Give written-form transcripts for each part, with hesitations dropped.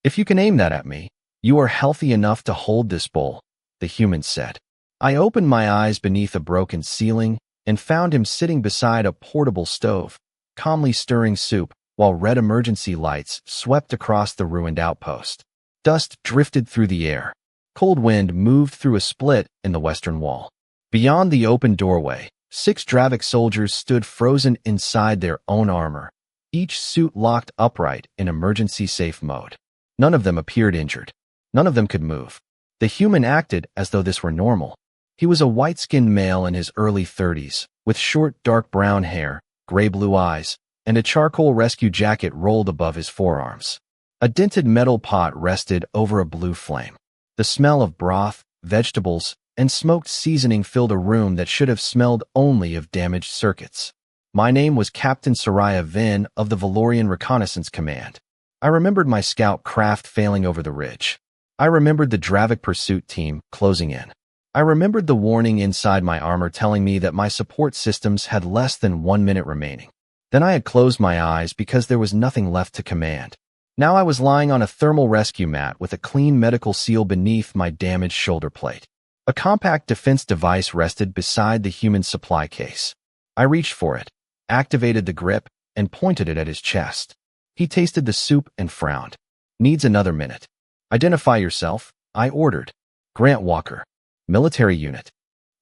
If you can aim that at me, you are healthy enough to hold this bowl, the human said. I opened my eyes beneath a broken ceiling and found him sitting beside a portable stove, calmly stirring soup while red emergency lights swept across the ruined outpost. Dust drifted through the air. Cold wind moved through a split in the western wall. Beyond the open doorway, 6 Dravik soldiers stood frozen inside their own armor, each suit locked upright in emergency-safe mode. None of them appeared injured. None of them could move. The human acted as though this were normal. He was a white-skinned male in his early 30s, with short, dark brown hair, gray-blue eyes, and a charcoal rescue jacket rolled above his forearms. A dented metal pot rested over a blue flame. The smell of broth, vegetables, and smoked seasoning filled a room that should have smelled only of damaged circuits. My name was Captain Soraya Vin of the Valorian Reconnaissance Command. I remembered my scout craft failing over the ridge. I remembered the Dravik pursuit team closing in. I remembered the warning inside my armor telling me that my support systems had less than 1 minute remaining. Then I had closed my eyes because there was nothing left to command. Now I was lying on a thermal rescue mat with a clean medical seal beneath my damaged shoulder plate. A compact defense device rested beside the human supply case. I reached for it, activated the grip, and pointed it at his chest. He tasted the soup and frowned. Needs another minute. Identify yourself, I ordered. Grant Walker. Military unit.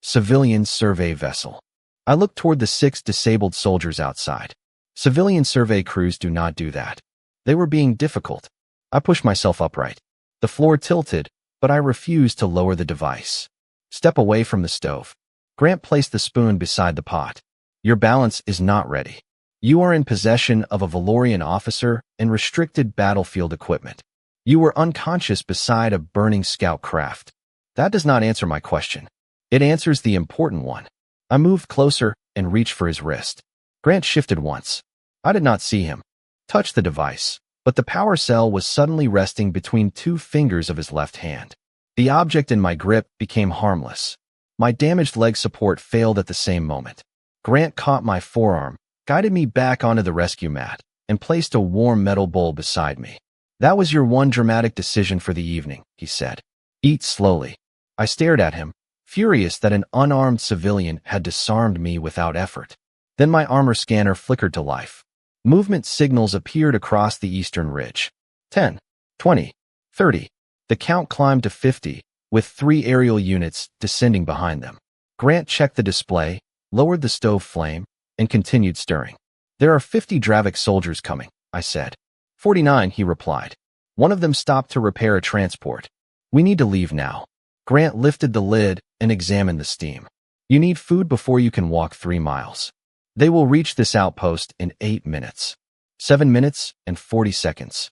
Civilian survey vessel. I looked toward the 6 disabled soldiers outside. Civilian survey crews do not do that. They were being difficult. I pushed myself upright. The floor tilted, but I refused to lower the device. Step away from the stove. Grant placed the spoon beside the pot. Your balance is not ready. You are in possession of a Valorian officer and restricted battlefield equipment. You were unconscious beside a burning scout craft. That does not answer my question. It answers the important one. I moved closer and reached for his wrist. Grant shifted once. I did not see him touch the device, but the power cell was suddenly resting between 2 fingers of his left hand. The object in my grip became harmless. My damaged leg support failed at the same moment. Grant caught my forearm, guided me back onto the rescue mat, and placed a warm metal bowl beside me. That was your one dramatic decision for the evening, he said. Eat slowly. I stared at him, furious that an unarmed civilian had disarmed me without effort. Then my armor scanner flickered to life. Movement signals appeared across the eastern ridge. 10, 20, 30. The count climbed to 50, with 3 aerial units descending behind them. Grant checked the display, lowered the stove flame, and continued stirring. There are 50 Dravik soldiers coming, I said. 49, he replied. One of them stopped to repair a transport. We need to leave now. Grant lifted the lid and examined the steam. You need food before you can walk 3 miles. They will reach this outpost in 8 minutes. 7 minutes and 40 seconds.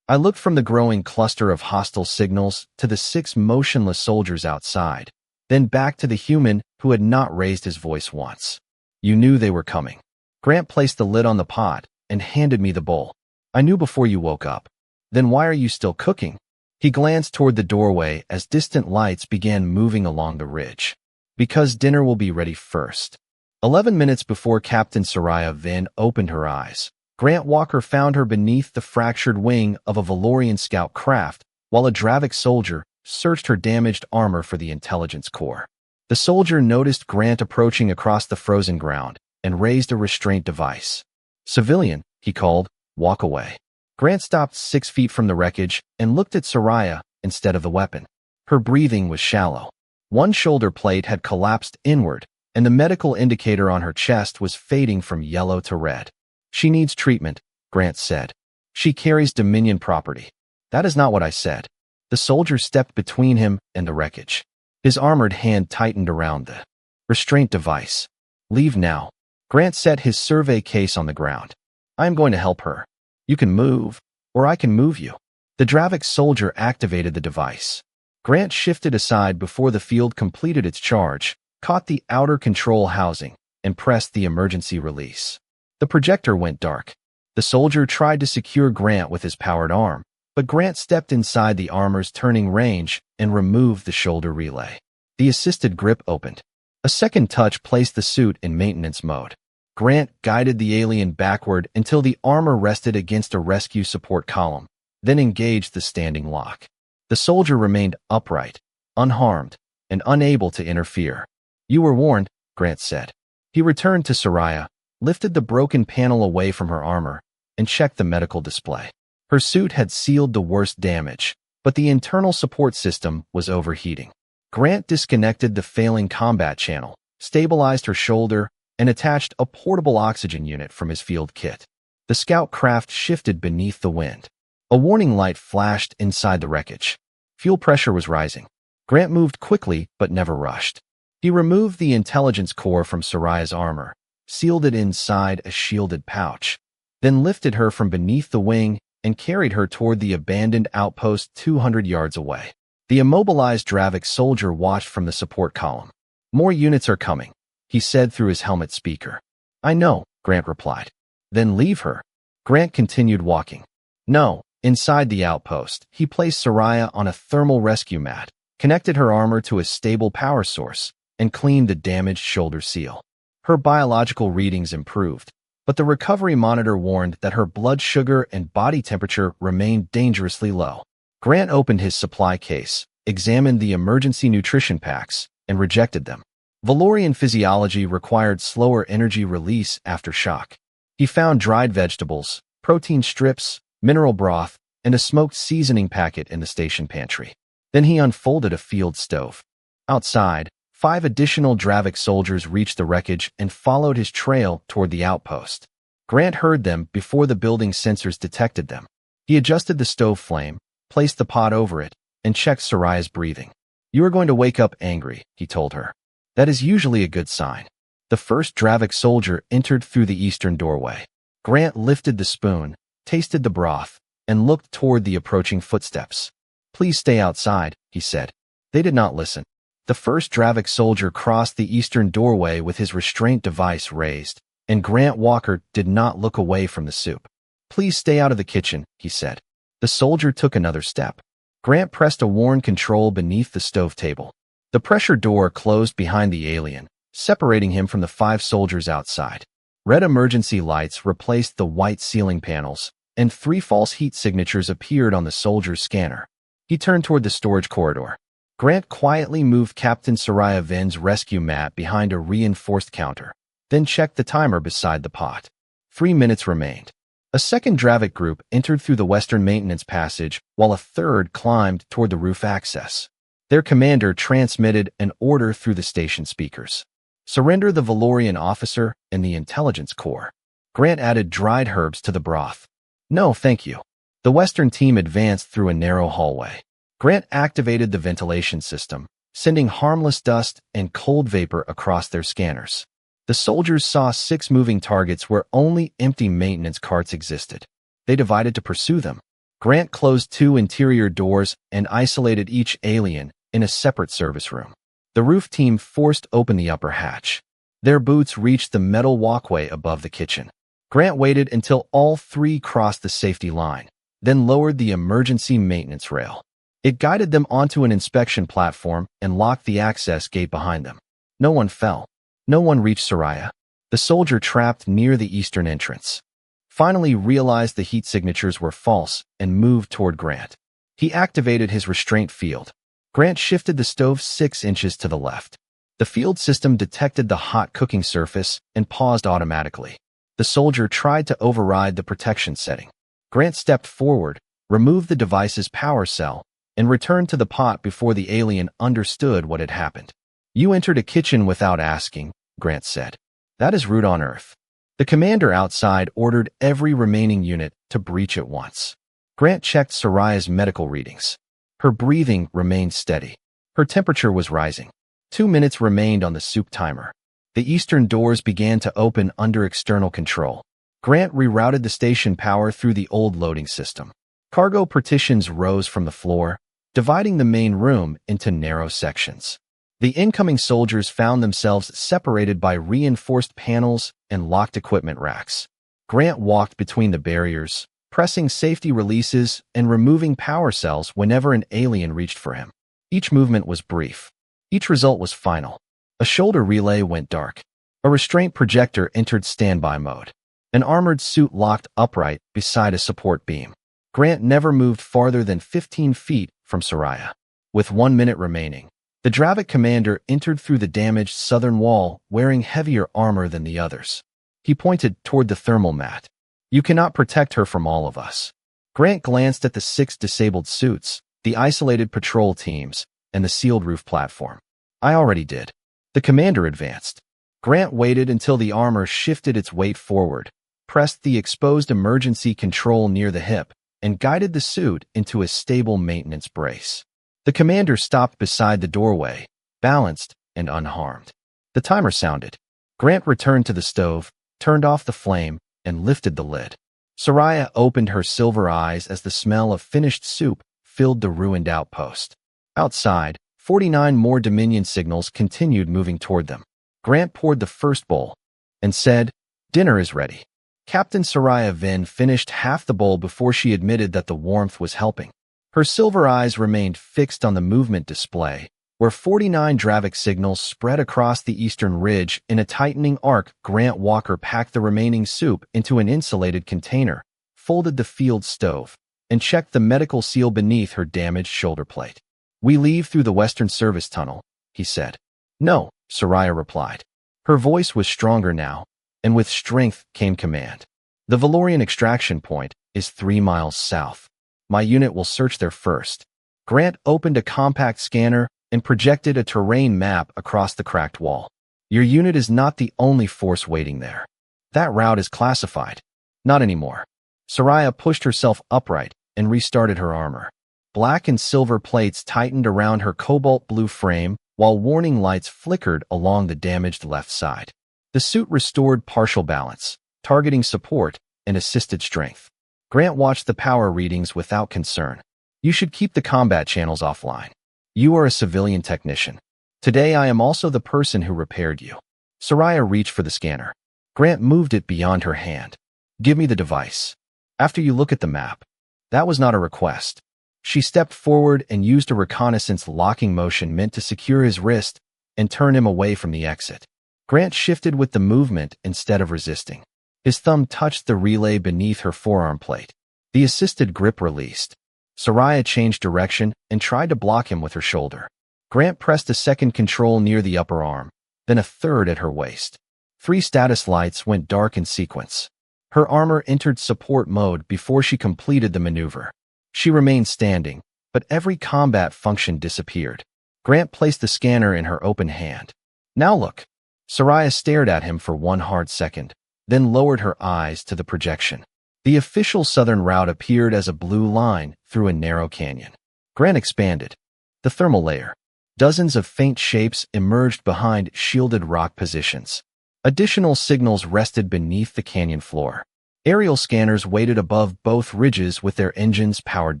I looked from the growing cluster of hostile signals to the 6 motionless soldiers outside, then back to the human who had not raised his voice once. You knew they were coming. Grant placed the lid on the pot and handed me the bowl. I knew before you woke up. Then why are you still cooking? He glanced toward the doorway as distant lights began moving along the ridge. Because dinner will be ready first. 11 minutes before Captain Soraya Vin opened her eyes, Grant Walker found her beneath the fractured wing of a Valorian scout craft, while a Dravik soldier searched her damaged armor for the intelligence core. The soldier noticed Grant approaching across the frozen ground and raised a restraint device. Civilian, he called, walk away. Grant stopped 6 feet from the wreckage and looked at Soraya instead of the weapon. Her breathing was shallow. One shoulder plate had collapsed inward, and the medical indicator on her chest was fading from yellow to red. She needs treatment, Grant said. She carries Dominion property. That is not what I said. The soldier stepped between him and the wreckage. His armored hand tightened around the restraint device. Leave now. Grant set his survey case on the ground. I am going to help her. You can move, or I can move you. The Dravik soldier activated the device. Grant shifted aside before the field completed its charge, caught the outer control housing, and pressed the emergency release. The projector went dark. The soldier tried to secure Grant with his powered arm, but Grant stepped inside the armor's turning range and removed the shoulder relay. The assisted grip opened. A second touch placed the suit in maintenance mode. Grant guided the alien backward until the armor rested against a rescue support column, then engaged the standing lock. The soldier remained upright, unharmed, and unable to interfere. "You were warned," Grant said. He returned to Soraya, lifted the broken panel away from her armor, and checked the medical display. Her suit had sealed the worst damage, but the internal support system was overheating. Grant disconnected the failing combat channel, stabilized her shoulder, and attached a portable oxygen unit from his field kit. The scout craft shifted beneath the wind. A warning light flashed inside the wreckage. Fuel pressure was rising. Grant moved quickly but never rushed. He removed the intelligence core from Soraya's armor, sealed it inside a shielded pouch, then lifted her from beneath the wing and carried her toward the abandoned outpost 200 yards away. The immobilized Dravik soldier watched from the support column. "More units are coming," he said through his helmet speaker. "I know," Grant replied. "Then leave her." Grant continued walking. "No." Inside the outpost, he placed Soraya on a thermal rescue mat, connected her armor to a stable power source, and cleaned the damaged shoulder seal. Her biological readings improved, but the recovery monitor warned that her blood sugar and body temperature remained dangerously low. Grant opened his supply case, examined the emergency nutrition packs, and rejected them. Valorian physiology required slower energy release after shock. He found dried vegetables, protein strips, mineral broth, and a smoked seasoning packet in the station pantry. Then he unfolded a field stove. Outside, 5 additional Dravik soldiers reached the wreckage and followed his trail toward the outpost. Grant heard them before the building sensors detected them. He adjusted the stove flame, placed the pot over it, and checked Soraya's breathing. "You are going to wake up angry," he told her. "That is usually a good sign." The first Dravik soldier entered through the eastern doorway. Grant lifted the spoon, tasted the broth, and looked toward the approaching footsteps. "Please stay outside," he said. They did not listen. The first Dravik soldier crossed the eastern doorway with his restraint device raised, and Grant Walker did not look away from the soup. "Please stay out of the kitchen," he said. The soldier took another step. Grant pressed a worn control beneath the stove table. The pressure door closed behind the alien, separating him from the 5 soldiers outside. Red emergency lights replaced the white ceiling panels, and 3 false heat signatures appeared on the soldier's scanner. He turned toward the storage corridor. Grant quietly moved Captain Soraya Vin's rescue mat behind a reinforced counter, then checked the timer beside the pot. 3 minutes remained. A second Dravik group entered through the western maintenance passage, while a third climbed toward the roof access. Their commander transmitted an order through the station speakers. "Surrender the Valorian officer and the intelligence core." Grant added dried herbs to the broth. "No, thank you." The western team advanced through a narrow hallway. Grant activated the ventilation system, sending harmless dust and cold vapor across their scanners. The soldiers saw 6 moving targets where only empty maintenance carts existed. They divided to pursue them. Grant closed 2 interior doors and isolated each alien in a separate service room. The roof team forced open the upper hatch. Their boots reached the metal walkway above the kitchen. Grant waited until all 3 crossed the safety line, then lowered the emergency maintenance rail. It guided them onto an inspection platform and locked the access gate behind them. No one fell. No one reached Soraya. The soldier trapped near the eastern entrance finally realized the heat signatures were false and moved toward Grant. He activated his restraint field. Grant shifted the stove 6 inches to the left. The field system detected the hot cooking surface and paused automatically. The soldier tried to override the protection setting. Grant stepped forward, removed the device's power cell, and returned to the pot before the alien understood what had happened. "You entered a kitchen without asking," Grant said. "That is rude on Earth." The commander outside ordered every remaining unit to breach at once. Grant checked Soraya's medical readings. Her breathing remained steady. Her temperature was rising. 2 minutes remained on the soup timer. The eastern doors began to open under external control. Grant rerouted the station power through the old loading system. Cargo partitions rose from the floor, dividing the main room into narrow sections. The incoming soldiers found themselves separated by reinforced panels and locked equipment racks. Grant walked between the barriers, pressing safety releases and removing power cells whenever an alien reached for him. Each movement was brief. Each result was final. A shoulder relay went dark. A restraint projector entered standby mode. An armored suit locked upright beside a support beam. Grant never moved farther than 15 feet from Soraya. With 1 minute remaining, the Dravik commander entered through the damaged southern wall wearing heavier armor than the others. He pointed toward the thermal mat. You cannot protect her from all of us. Grant glanced at the 6 disabled suits, the isolated patrol teams, and the sealed roof platform. I already did. The commander advanced. Grant waited until the armor shifted its weight forward, pressed the exposed emergency control near the hip, and guided the suit into a stable maintenance brace. The commander stopped beside the doorway, balanced and unharmed. The timer sounded. Grant returned to the stove, turned off the flame, and lifted the lid. Soraya opened her silver eyes as the smell of finished soup filled the ruined outpost. Outside, 49 more Dominion signals continued moving toward them. Grant poured the first bowl and said, "Dinner is ready." Captain Soraya Vin finished half the bowl before she admitted that the warmth was helping. Her silver eyes remained fixed on the movement display, where 49 Dravik signals spread across the eastern ridge in a tightening arc. Grant Walker packed the remaining soup into an insulated container, folded the field stove, and checked the medical seal beneath her damaged shoulder plate. "We leave through the western service tunnel," he said. "No," Soraya replied. Her voice was stronger now, and with strength came command. "The Valorian extraction point is 3 miles south. My unit will search there first." Grant opened a compact scanner and projected a terrain map across the cracked wall. "Your unit is not the only force waiting there. That route is classified." "Not anymore." Soraya pushed herself upright and restarted her armor. Black and silver plates tightened around her cobalt blue frame, while warning lights flickered along the damaged left side. The suit restored partial balance, targeting support and assisted strength. Grant watched the power readings without concern. "You should keep the combat channels offline. You are a civilian technician. Today I am also the person who repaired you." Soraya reached for the scanner. Grant moved it beyond her hand. "Give me the device. After you look at the map." That was not a request. She stepped forward and used a reconnaissance locking motion meant to secure his wrist and turn him away from the exit. Grant shifted with the movement instead of resisting. His thumb touched the relay beneath her forearm plate. The assisted grip released. Soraya changed direction and tried to block him with her shoulder. Grant pressed a second control near the upper arm, then a third at her waist. 3 status lights went dark in sequence. Her armor entered support mode before she completed the maneuver. She remained standing, but every combat function disappeared. Grant placed the scanner in her open hand. "Now look." Soraya stared at him for 1 hard second, then lowered her eyes to the projection. The official southern route appeared as a blue line through a narrow canyon. Grant expanded. The thermal layer. Dozens of faint shapes emerged behind shielded rock positions. Additional signals rested beneath the canyon floor. Aerial scanners waited above both ridges with their engines powered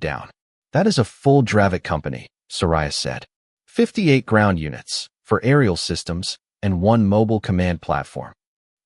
down. "That is a full Dravik company," Soraya said. 58 ground units for aerial systems and 1 mobile command platform.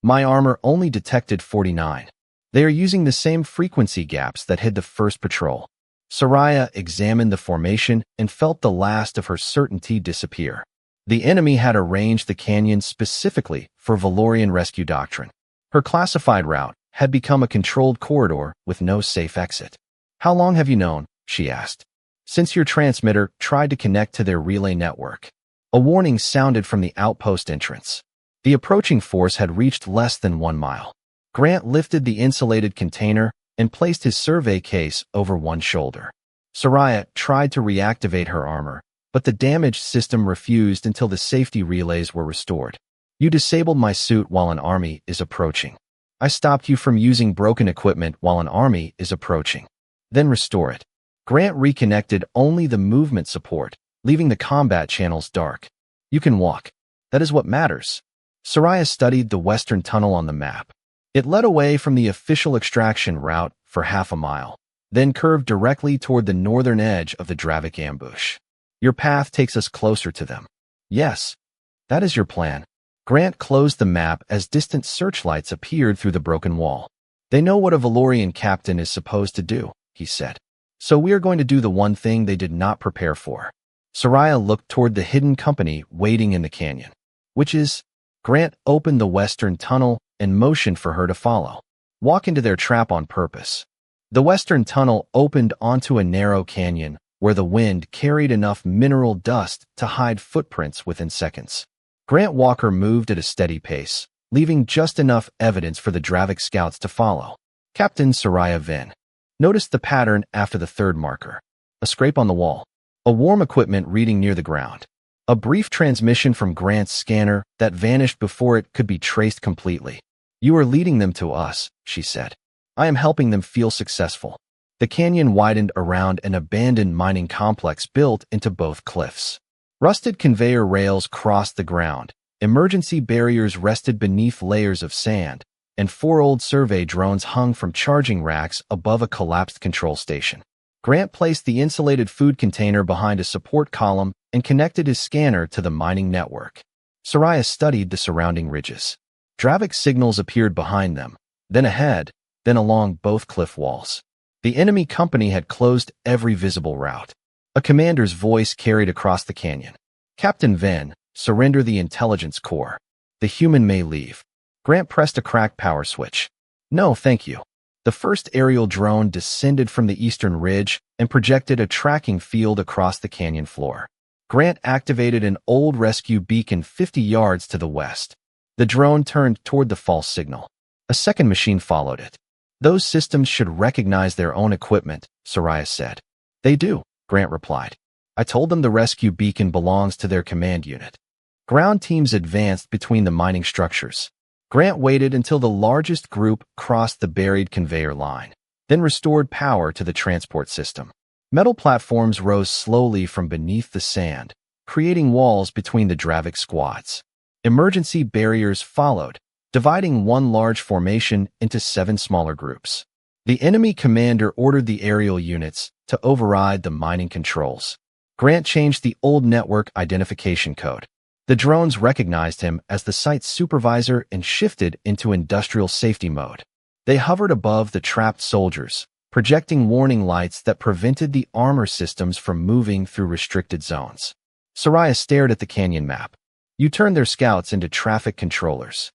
My armor only detected 49. They are using the same frequency gaps that hid the first patrol. Soraya examined the formation and felt the last of her certainty disappear. The enemy had arranged the canyon specifically for Valorian rescue doctrine. Her classified route had become a controlled corridor with no safe exit. "How long have you known?" she asked. "Since your transmitter tried to connect to their relay network." A warning sounded from the outpost entrance. The approaching force had reached less than 1 mile. Grant lifted the insulated container and placed his survey case over one shoulder. Soraya tried to reactivate her armor, but the damaged system refused until the safety relays were restored. "You disabled my suit while an army is approaching. I stopped you from using broken equipment while an army is approaching. Then restore it." Grant reconnected only the movement support, leaving the combat channels dark. "You can walk. That is what matters." Soraya studied the western tunnel on the map. It led away from the official extraction route for half a mile, then curved directly toward the northern edge of the Dravik ambush. "Your path takes us closer to them." "Yes, that is your plan." Grant closed the map as distant searchlights appeared through the broken wall. "They know what a Valorian captain is supposed to do," he said. "So we are going to do the one thing they did not prepare for." Soraya looked toward the hidden company waiting in the canyon. "Which is?" Grant opened the western tunnel and motioned for her to follow. "Walk into their trap on purpose. The western tunnel opened onto a narrow canyon where the wind carried enough mineral dust to hide footprints within seconds. Grant Walker moved at a steady pace, leaving just enough evidence for the Dravik scouts to follow. Captain Soraya Vin noticed the pattern after the third marker. A scrape on the wall. A warm equipment reading near the ground. A brief transmission from Grant's scanner that vanished before it could be traced completely. "You are leading them to us," she said. "I am helping them feel successful." The canyon widened around an abandoned mining complex built into both cliffs. Rusted conveyor rails crossed the ground, emergency barriers rested beneath layers of sand, and 4 old survey drones hung from charging racks above a collapsed control station. Grant placed the insulated food container behind a support column and connected his scanner to the mining network. Soraya studied the surrounding ridges. Dravik signals appeared behind them, then ahead, then along both cliff walls. The enemy company had closed every visible route. A commander's voice carried across the canyon. "Captain Venn, surrender the intelligence core. The human may leave." Grant pressed a cracked power switch. "No, thank you." The first aerial drone descended from the eastern ridge and projected a tracking field across the canyon floor. Grant activated an old rescue beacon 50 yards to the west. The drone turned toward the false signal. A second machine followed it. "Those systems should recognize their own equipment," Soraya said. "They do," Grant replied. "I told them the rescue beacon belongs to their command unit." Ground teams advanced between the mining structures. Grant waited until the largest group crossed the buried conveyor line, then restored power to the transport system. Metal platforms rose slowly from beneath the sand, creating walls between the Dravik squads. Emergency barriers followed, dividing one large formation into 7 smaller groups. The enemy commander ordered the aerial units to override the mining controls. Grant changed the old network identification code. The drones recognized him as the site's supervisor and shifted into industrial safety mode. They hovered above the trapped soldiers, projecting warning lights that prevented the armor systems from moving through restricted zones. Soraya stared at the canyon map. "You turned their scouts into traffic controllers."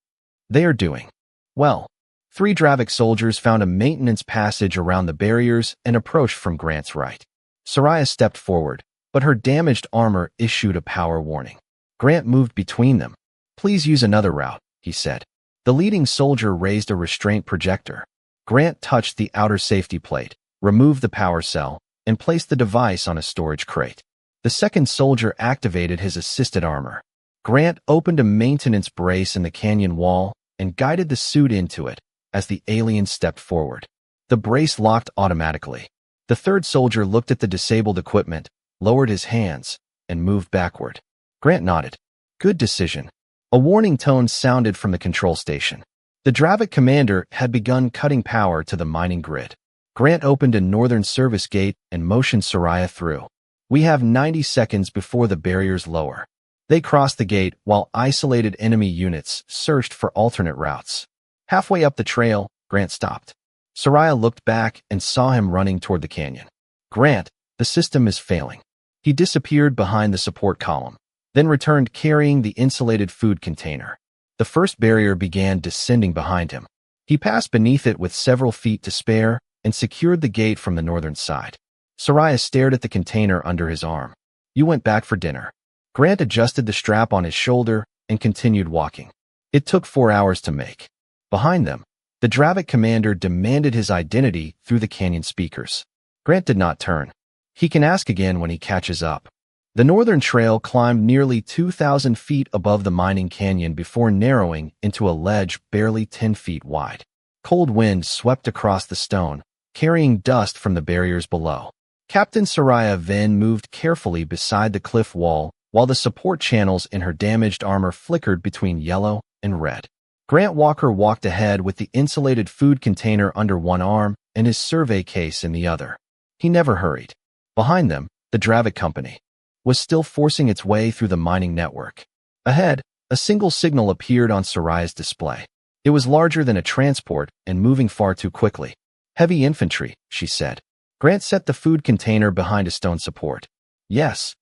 "They are doing well." 3 Dravik soldiers found a maintenance passage around the barriers and approached from Grant's right. Soraya stepped forward, but her damaged armor issued a power warning. Grant moved between them. "Please use another route," he said. The leading soldier raised a restraint projector. Grant touched the outer safety plate, removed the power cell, and placed the device on a storage crate. The second soldier activated his assisted armor. Grant opened a maintenance brace in the canyon wall and guided the suit into it as the alien stepped forward. The brace locked automatically. The third soldier looked at the disabled equipment, lowered his hands, and moved backward. Grant nodded. "Good decision." A warning tone sounded from the control station. The Dravik commander had begun cutting power to the mining grid. Grant opened a northern service gate and motioned Soraya through. "We have 90 seconds before the barriers lower." They crossed the gate while isolated enemy units searched for alternate routes. Halfway up the trail, Grant stopped. Soraya looked back and saw him running toward the canyon. "Grant, the system is failing." He disappeared behind the support column, then returned carrying the insulated food container. The first barrier began descending behind him. He passed beneath it with several feet to spare and secured the gate from the northern side. Soraya stared at the container under his arm. "You went back for dinner." Grant adjusted the strap on his shoulder and continued walking. It took 4 hours to make. Behind them, the Dravik commander demanded his identity through the canyon speakers. Grant did not turn. He can ask again when he catches up. The northern trail climbed nearly 2,000 feet above the mining canyon before narrowing into a ledge barely 10 feet wide. Cold wind swept across the stone, carrying dust from the barriers below. Captain Soraya Venn moved carefully beside the cliff wall while the support channels in her damaged armor flickered between yellow and red. Grant Walker walked ahead with the insulated food container under one arm and his survey case in the other. He never hurried. Behind them, the Dravik company was still forcing its way through the mining network. Ahead, a single signal appeared on Soraya's display. It was larger than a transport and moving far too quickly. "Heavy infantry," she said. Grant set the food container behind a stone support. "Yes."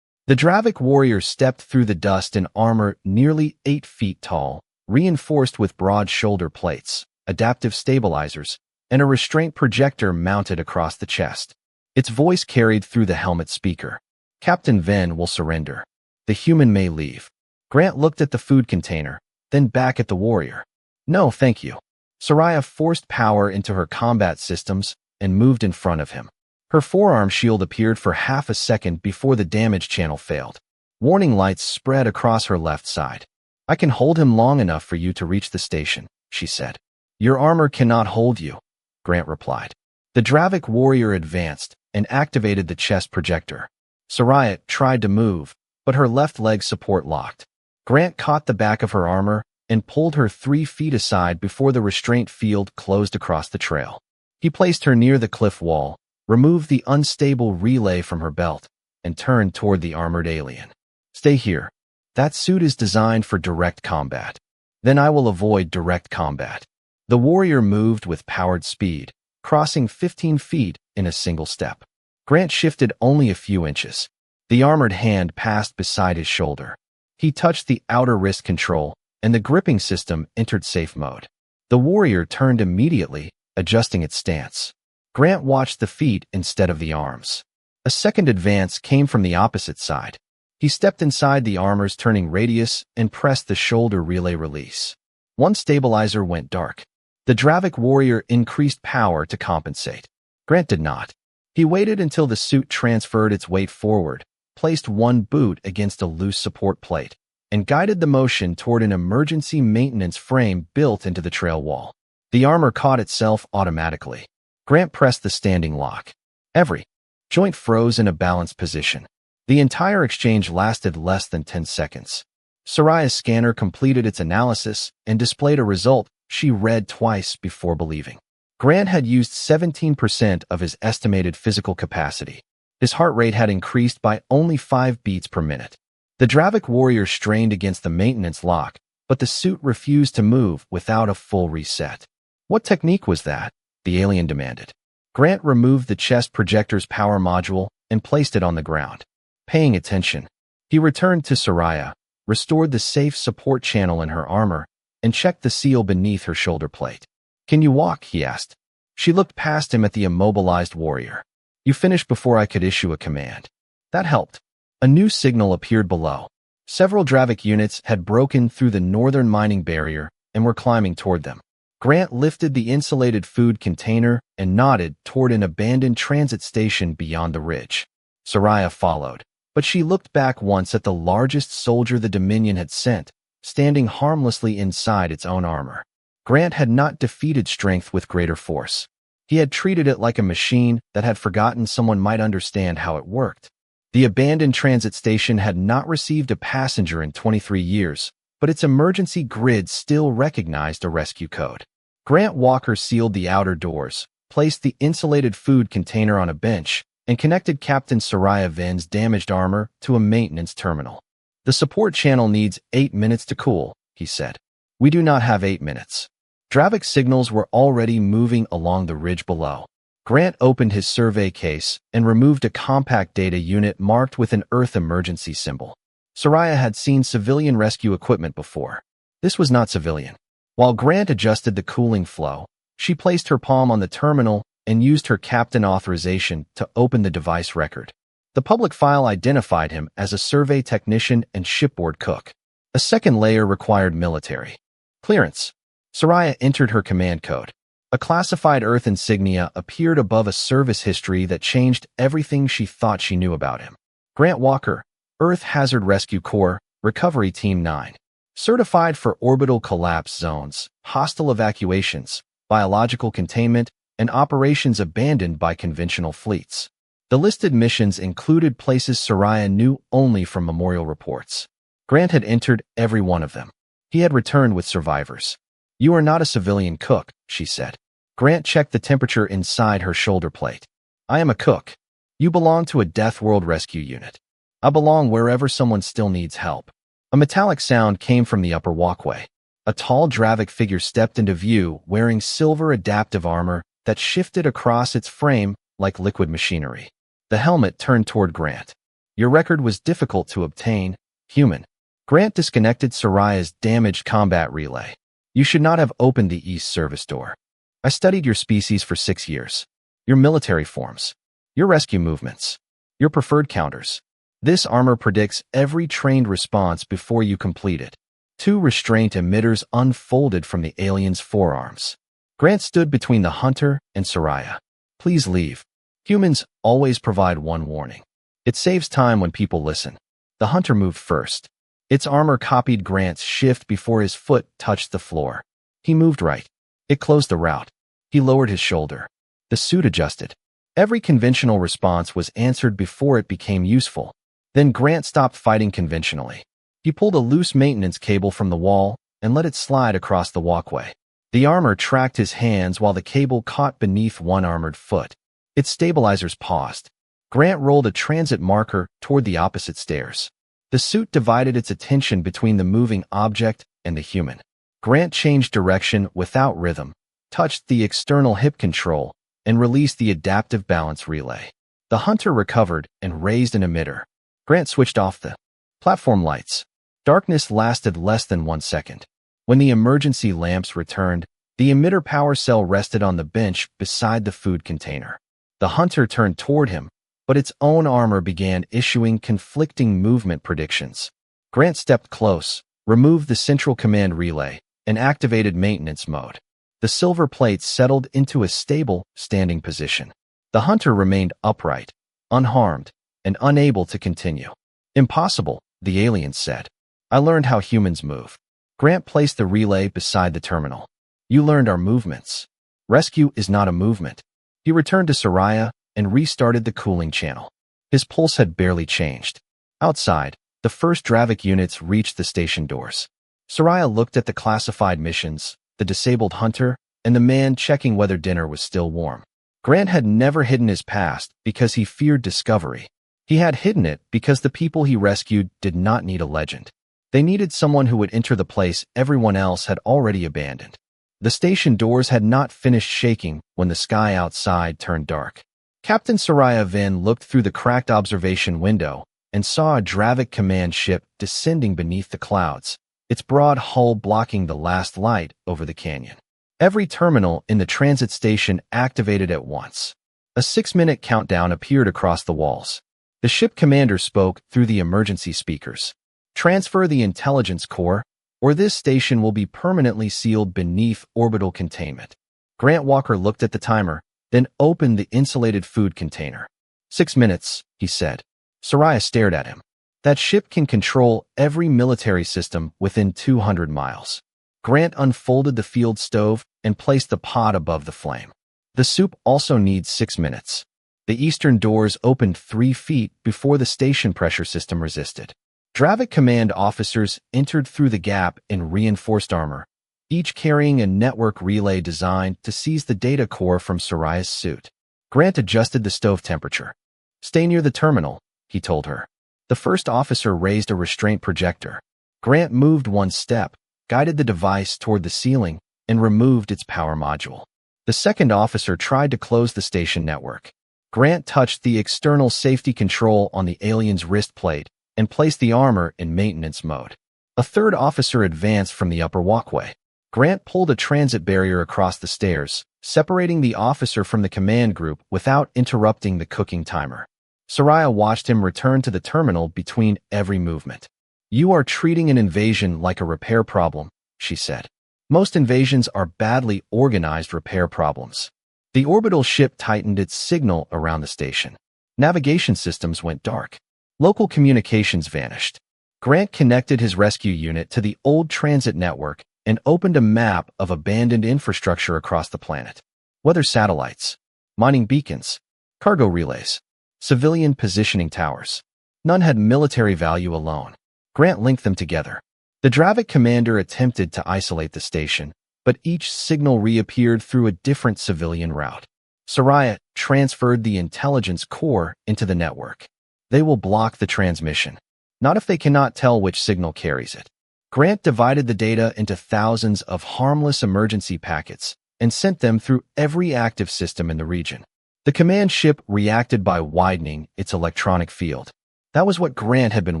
The Dravik warrior stepped through the dust in armor nearly 8 feet tall, reinforced with broad shoulder plates, adaptive stabilizers, and a restraint projector mounted across the chest. Its voice carried through the helmet speaker. Captain Venn will surrender. The human may leave. Grant looked at the food container, then back at the warrior. No, thank you. Soraya forced power into her combat systems and moved in front of him. Her forearm shield appeared for half a second before the damage channel failed. Warning lights spread across her left side. I can hold him long enough for you to reach the station, she said. Your armor cannot hold you, Grant replied. The Dravik warrior advanced and activated the chest projector. Soraya tried to move, but her left leg support locked. Grant caught the back of her armor and pulled her 3 feet aside before the restraint field closed across the trail. He placed her near the cliff wall, removed the unstable relay from her belt, and turned toward the armored alien. Stay here. That suit is designed for direct combat. Then I will avoid direct combat. The warrior moved with powered speed, crossing 15 feet in a single step. Grant shifted only a few inches. The armored hand passed beside his shoulder. He touched the outer wrist control, and the gripping system entered safe mode. The warrior turned immediately, adjusting its stance. Grant watched the feet instead of the arms. A second advance came from the opposite side. He stepped inside the armor's turning radius and pressed the shoulder relay release. One stabilizer went dark. The Dravik warrior increased power to compensate. Grant did not. He waited until the suit transferred its weight forward, placed one boot against a loose support plate, and guided the motion toward an emergency maintenance frame built into the trail wall. The armor caught itself automatically. Grant pressed the standing lock. Every joint froze in a balanced position. The entire exchange lasted less than 10 seconds. Soraya's scanner completed its analysis and displayed a result she read twice before believing. Grant had used 17% of his estimated physical capacity. His heart rate had increased by only 5 beats per minute. The Dravik warrior strained against the maintenance lock, but the suit refused to move without a full reset. What technique was that? The alien demanded. Grant removed the chest projector's power module and placed it on the ground. Paying attention, he returned to Soraya, restored the safe support channel in her armor, and checked the seal beneath her shoulder plate. Can you walk? He asked. She looked past him at the immobilized warrior. You finished before I could issue a command. That helped. A new signal appeared below. Several Dravik units had broken through the northern mining barrier and were climbing toward them. Grant lifted the insulated food container and nodded toward an abandoned transit station beyond the ridge. Soraya followed, but she looked back once at the largest soldier the Dominion had sent, standing harmlessly inside its own armor. Grant had not defeated strength with greater force. He had treated it like a machine that had forgotten someone might understand how it worked. The abandoned transit station had not received a passenger in 23 years, but its emergency grid still recognized a rescue code. Grant Walker sealed the outer doors, placed the insulated food container on a bench, and connected Captain Soraya Venn's damaged armor to a maintenance terminal. The support channel needs 8 minutes to cool, he said. We do not have 8 minutes. Dravik signals were already moving along the ridge below. Grant opened his survey case and removed a compact data unit marked with an Earth emergency symbol. Soraya had seen civilian rescue equipment before. This was not civilian. While Grant adjusted the cooling flow, she placed her palm on the terminal and used her captain authorization to open the device record. The public file identified him as a survey technician and shipboard cook. A second layer required military clearance. Soraya entered her command code. A classified Earth insignia appeared above a service history that changed everything she thought she knew about him. Grant Walker, Earth Hazard Rescue Corps, Recovery Team 9. Certified for orbital collapse zones, hostile evacuations, biological containment, and operations abandoned by conventional fleets. The listed missions included places Soraya knew only from memorial reports. Grant had entered every one of them. He had returned with survivors. You are not a civilian cook, she said. Grant checked the temperature inside her shoulder plate. I am a cook. You belong to a Death World rescue unit. I belong wherever someone still needs help. A metallic sound came from the upper walkway. A tall Dravik figure stepped into view wearing silver adaptive armor that shifted across its frame like liquid machinery. The helmet turned toward Grant. Your record was difficult to obtain, human. Grant disconnected Soraya's damaged combat relay. You should not have opened the east service door. I studied your species for 6 years. Your military forms. Your rescue movements. Your preferred counters. This armor predicts every trained response before you complete it. 2 restraint emitters unfolded from the alien's forearms. Grant stood between the hunter and Soraya. Please leave. Humans always provide one warning. It saves time when people listen. The hunter moved first. Its armor copied Grant's shift before his foot touched the floor. He moved right. It closed the route. He lowered his shoulder. The suit adjusted. Every conventional response was answered before it became useful. Then Grant stopped fighting conventionally. He pulled a loose maintenance cable from the wall and let it slide across the walkway. The armor tracked his hands while the cable caught beneath one armored foot. Its stabilizers paused. Grant rolled a transit marker toward the opposite stairs. The suit divided its attention between the moving object and the human. Grant changed direction without rhythm, touched the external hip control, and released the adaptive balance relay. The hunter recovered and raised an emitter. Grant switched off the platform lights. Darkness lasted less than 1 second. When the emergency lamps returned, the emitter power cell rested on the bench beside the food container. The hunter turned toward him, but its own armor began issuing conflicting movement predictions. Grant stepped close, removed the central command relay, and activated maintenance mode. The silver plates settled into a stable, standing position. The hunter remained upright, unharmed, and unable to continue. Impossible, the alien said. I learned how humans move. Grant placed the relay beside the terminal. You learned our movements. Rescue is not a movement. He returned to Soraya and restarted the cooling channel. His pulse had barely changed. Outside, the first Dravik units reached the station doors. Soraya looked at the classified missions, the disabled hunter, and the man checking whether dinner was still warm. Grant had never hidden his past because he feared discovery. He had hidden it because the people he rescued did not need a legend. They needed someone who would enter the place everyone else had already abandoned. The station doors had not finished shaking when the sky outside turned dark. Captain Soraya Vin looked through the cracked observation window and saw a Dravik command ship descending beneath the clouds, its broad hull blocking the last light over the canyon. Every terminal in the transit station activated at once. A 6-minute countdown appeared across the walls. The ship commander spoke through the emergency speakers. Transfer the intelligence core, or this station will be permanently sealed beneath orbital containment. Grant Walker looked at the timer, then opened the insulated food container. 6 minutes, he said. Soraya stared at him. That ship can control every military system within 200 miles. Grant unfolded the field stove and placed the pot above the flame. The soup also needs 6 minutes. The eastern doors opened 3 feet before the station pressure system resisted. Dravik command officers entered through the gap in reinforced armor, each carrying a network relay designed to seize the data core from Soraya's suit. Grant adjusted the stove temperature. Stay near the terminal, he told her. The first officer raised a restraint projector. Grant moved 1 step, guided the device toward the ceiling, and removed its power module. The second officer tried to close the station network. Grant touched the external safety control on the alien's wrist plate and placed the armor in maintenance mode. A third officer advanced from the upper walkway. Grant pulled a transit barrier across the stairs, separating the officer from the command group without interrupting the cooking timer. Soraya watched him return to the terminal between every movement. You are treating an invasion like a repair problem, she said. Most invasions are badly organized repair problems. The orbital ship tightened its signal around the station. Navigation systems went dark. Local communications vanished. Grant connected his rescue unit to the old transit network and opened a map of abandoned infrastructure across the planet. Weather satellites, mining beacons, cargo relays, civilian positioning towers. None had military value alone. Grant linked them together. The Dravik commander attempted to isolate the station, but each signal reappeared through a different civilian route. Soraya transferred the intelligence core into the network. They will block the transmission. Not if they cannot tell which signal carries it. Grant divided the data into thousands of harmless emergency packets and sent them through every active system in the region. The command ship reacted by widening its electronic field. That was what Grant had been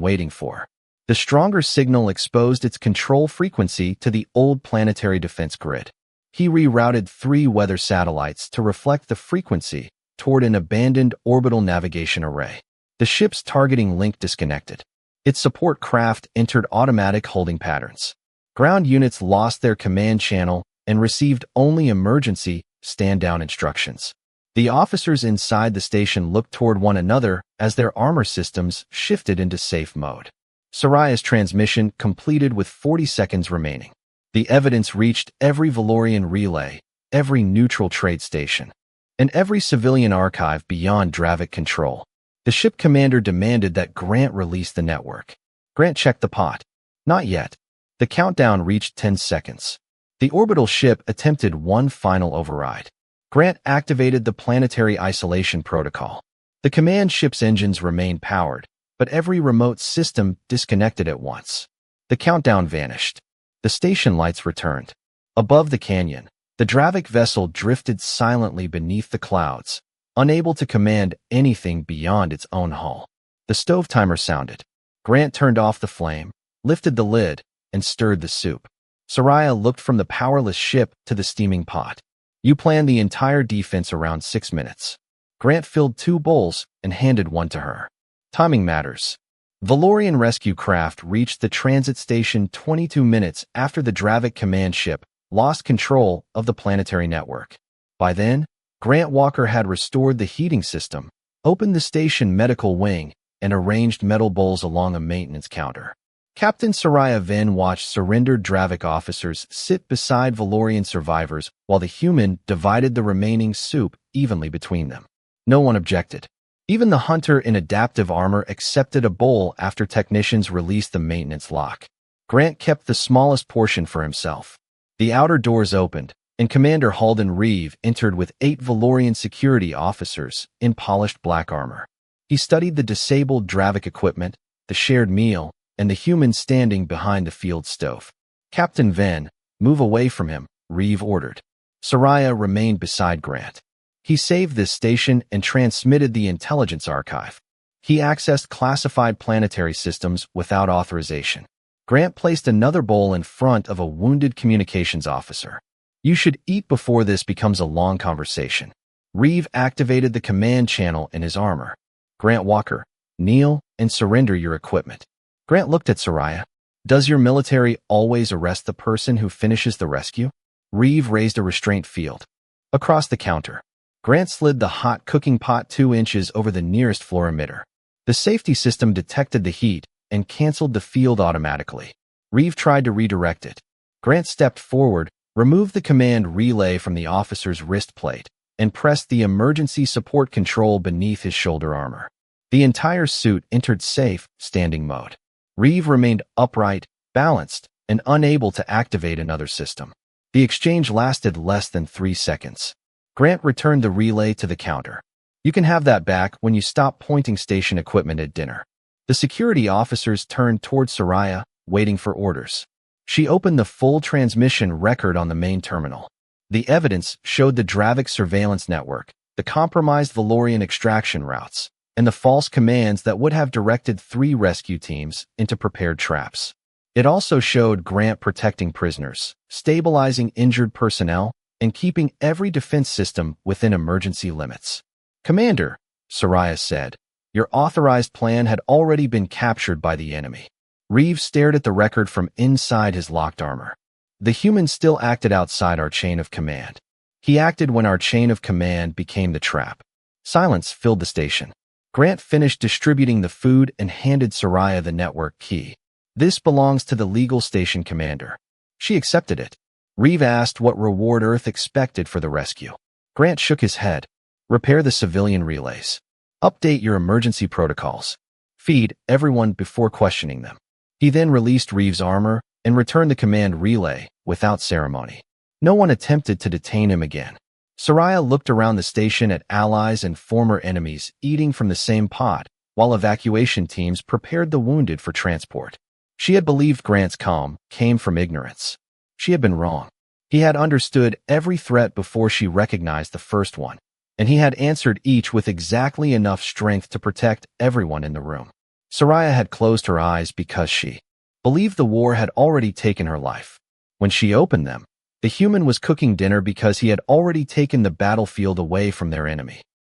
waiting for. The stronger signal exposed its control frequency to the old planetary defense grid. He rerouted 3 weather satellites to reflect the frequency toward an abandoned orbital navigation array. The ship's targeting link disconnected. Its support craft entered automatic holding patterns. Ground units lost their command channel and received only emergency stand-down instructions. The officers inside the station looked toward one another as their armor systems shifted into safe mode. Sariah's transmission completed with 40 seconds remaining. The evidence reached every Valorian relay, every neutral trade station, and every civilian archive beyond Dravik control. The ship commander demanded that Grant release the network. Grant checked the pod. Not yet. The countdown reached 10 seconds. The orbital ship attempted one final override. Grant activated the planetary isolation protocol. The command ship's engines remained powered, but every remote system disconnected at once. The countdown vanished. The station lights returned. Above the canyon, the Dravik vessel drifted silently beneath the clouds, unable to command anything beyond its own hull. The stove timer sounded. Grant turned off the flame, lifted the lid, and stirred the soup. Sariah looked from the powerless ship to the steaming pot. You planned the entire defense around 6 minutes. Grant filled 2 bowls and handed one to her. Timing matters. Valorian rescue craft reached the transit station 22 minutes after the Dravik command ship lost control of the planetary network. By then, Grant Walker had restored the heating system, opened the station medical wing, and arranged metal bowls along a maintenance counter. Captain Sariah then watched surrendered Dravik officers sit beside Valorian survivors while the human divided the remaining soup evenly between them. No one objected. Even the hunter in adaptive armor accepted a bowl after technicians released the maintenance lock. Grant kept the smallest portion for himself. The outer doors opened, and Commander Halden Reeve entered with 8 Valorian security officers in polished black armor. He studied the disabled Dravik equipment, the shared meal, and the human standing behind the field stove. Captain Venn, move away from him, Reeve ordered. Sariah remained beside Grant. He saved this station and transmitted the intelligence archive. He accessed classified planetary systems without authorization. Grant placed another bowl in front of a wounded communications officer. You should eat before this becomes a long conversation. Reeve activated the command channel in his armor. Grant Walker, kneel and surrender your equipment. Grant looked at Sariah. Does your military always arrest the person who finishes the rescue? Reeve raised a restraint field. Across the counter, Grant slid the hot cooking pot 2 inches over the nearest floor emitter. The safety system detected the heat and canceled the field automatically. Reeve tried to redirect it. Grant stepped forward, removed the command relay from the officer's wrist plate, and pressed the emergency support control beneath his shoulder armor. The entire suit entered safe, standing mode. Reeve remained upright, balanced, and unable to activate another system. The exchange lasted less than 3 seconds. Grant returned the relay to the counter. You can have that back when you stop pointing station equipment at dinner. The security officers turned toward Sariah, waiting for orders. She opened the full transmission record on the main terminal. The evidence showed the Dravik surveillance network, the compromised Valorian extraction routes, and the false commands that would have directed 3 rescue teams into prepared traps. It also showed Grant protecting prisoners, stabilizing injured personnel, and keeping every defense system within emergency limits. Commander, Sariah said, your authorized plan had already been captured by the enemy. Reeve stared at the record from inside his locked armor. The human still acted outside our chain of command. He acted when our chain of command became the trap. Silence filled the station. Grant finished distributing the food and handed Sariah the network key. This belongs to the legal station commander. She accepted it. Reeve asked what reward Earth expected for the rescue. Grant shook his head. Repair the civilian relays. Update your emergency protocols. Feed everyone before questioning them. He then released Reeve's armor and returned the command relay without ceremony. No one attempted to detain him again. Sariah looked around the station at allies and former enemies eating from the same pot, while evacuation teams prepared the wounded for transport. She had believed Grant's calm came from ignorance. She had been wrong. He had understood every threat before she recognized the first one, and he had answered each with exactly enough strength to protect everyone in the room. Sariah had closed her eyes because she believed the war had already taken her life. When she opened them, The human was cooking dinner because he had already taken the battlefield away from their enemy.